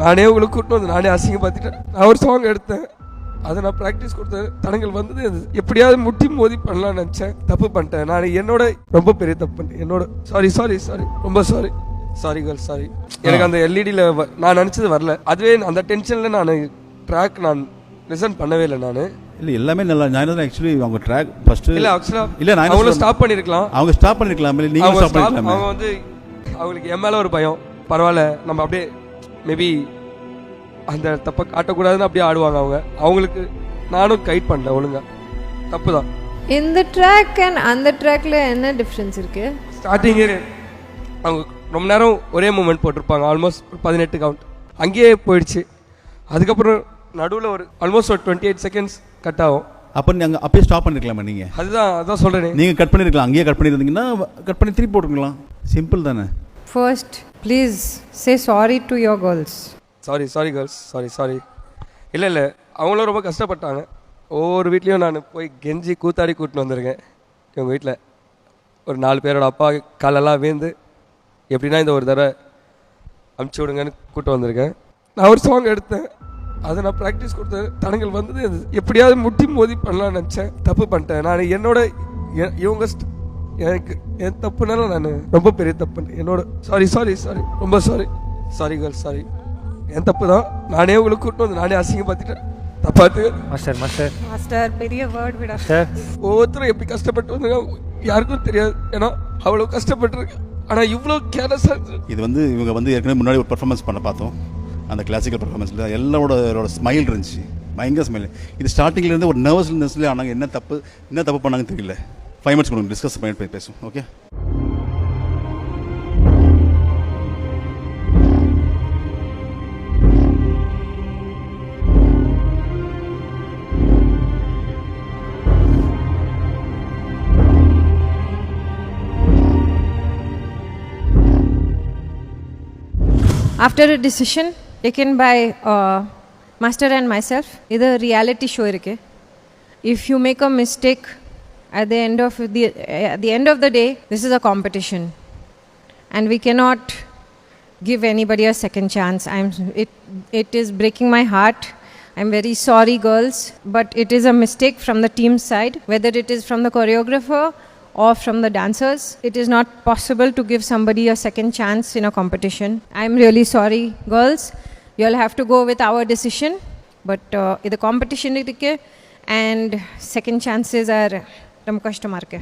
நானே உங்களுக்கு கூட்டு வந்து நானே அசிங்க பார்த்துட்டேன். நான் ஒரு சாங் எடுத்தேன், அதை நான் ப்ராக்டிஸ் கொடுத்தேன். தடங்கள் வந்தது எப்படியாவது முட்டி மோதி பண்ணலாம்னு நினச்சேன், தப்பு பண்ணிட்டேன். நான் என்னோட ரொம்ப பெரிய தப்பு பண்ணிட்டேன். என்னோட சாரி சாரி சாரி ரொம்ப சாரி சாரி கேர்ள் சாரி. எனக்கு அந்த எல்இடியில் நான் நினச்சது வரல. அதுவே அந்த டென்ஷனில் நான் ட்ராக் நான் லிசன் பண்ணவே இல்லை. நான் இல்லை எல்லாமே நல்லா நான் ஆக்சுவலி அவங்க ட்ராக் ஃபர்ஸ்ட் இல்லை ஆக்சுவலாக இல்லை நான் அவங்களும் ஸ்டாப் பண்ணியிருக்கலாம். அவங்க ஸ்டாப் பண்ணிருக்கலாம், இல்லை நீங்கள் ஸ்டாப் பண்ணிருக்கலாம். அவங்க வந்து அவங்களுக்கு என் மேலே ஒரு பயம், பரவாயில்ல நம்ம அப்படியே மேபி அந்த தப்பை காட்டக்கூடாதுன்னு அப்படியே ஆடுவாங்க. அவங்களுக்கு நானும் கைட் பண்ணல ஒழுங்கா, தப்பு தான். இந்த ட்ராக் அண்ட் அந்த ட்ராக்ல என்ன டிஃப்ரென்ஸ் இருக்கு? ஸ்டார்டிங்கே அவங்க ரொம்ப நேரம் ஒரே மூமெண்ட் போட்டிருப்பாங்க, ஆல்மோஸ்ட் 18 கவுண்ட் அங்கேயே போயிடுச்சு. அதுக்கப்புறம் நடுவில் ஒரு ஆல்மோஸ்ட் ஒரு 28 செகண்ட்ஸ் கட் ஆகும். அப்போ நீங்கள் அப்பயே ஸ்டாப் பண்ணிருக்கலாமா? நீங்கள் அதான் சொல்கிறேன். நீங்கள் கட் பண்ணிருக்கலாம், அங்கேயே கட் பண்ணியிருந்தீங்கன்னா கட் பண்ணி திருப்பி போட்டுருக்கலாம், சிம்பிள் தானே. First please say sorry to your girls. Sorry girls sorry. இல்லை அவங்களும் ரொம்ப கஷ்டப்பட்டாங்க. ஒவ்வொரு வீட்லேயும் நான் போய் கெஞ்சி கூத்தாடி கூட்டின்னு வந்திருக்கேன். இவங்க வீட்டில் ஒரு 4 பேரோட அப்பா காலெல்லாம் வேந்து எப்படின்னா இந்த ஒரு தடவை அமுச்சு விடுங்கன்னு கூப்பிட்டு வந்திருக்கேன். நான் ஒரு சாங் எடுத்தேன், அதை நான் ப்ராக்டிஸ் கொடுத்தேன். தடங்கள் வந்தது எப்படியாவது முட்டி மோதி பண்ணலாம்னு நினச்சேன், தப்பு பண்ணிட்டேன். நான் என்னோட இவங்க எனக்கு என் தப்புனால நான் ரொம்ப பெரிய தப்பு பண்ணிட்டேன். என்னோட சாரி ரொம்ப சாரி கேர்ள் சாரி. என் தப்பு தான். நானே உங்களுக்கு கூட்டு வந்து நானே அசிங்க பார்த்துட்டேன். தப்பாத்து மாஸ்டர் பெரிய வேர்ட் விட. ஒவ்வொருத்தரும் எப்படி கஷ்டப்பட்டு வந்து யாருக்கும் தெரியாது. ஏன்னா அவ்வளோ கஷ்டப்பட்டுருக்கு. ஆனால் இவ்வளோ கேர்லெஸ்ஸாக இது வந்து இவங்க வந்து ஏற்கனவே முன்னாடி ஒரு பர்ஃபார்மன்ஸ் பண்ண பார்த்தோம். அந்த கிளாசிக்கல் பர்ஃபார்மன்ஸில் எல்லாரோட ஸ்மைல் இருந்துச்சு, பயங்கர ஸ்மைல். இது ஸ்டார்டிங்லேருந்து ஒரு நர்வஸ்னஸ்லேயே ஆனாங்க. என்ன தப்பு பண்ணாங்கன்னு தெரியல. 5 minutes கொடுங்க, டிஸ்கஸ் பண்ணிட்டு பேசுவோம். Okay. After a decision taken by Master and myself, இது reality show இருக்கு. If you make a mistake at the end of the day, this is a competition and we cannot give anybody a second chance. It is breaking my heart. I'm very sorry girls, but it is a mistake from the team side, whether it is from the choreographer or from the dancers. It is not possible to give somebody a second chance in a competition. I'm really sorry girls, you'll have to go with our decision, but the competition irukku and second chances are ரொம்ப கஷ்டமா இருக்கு.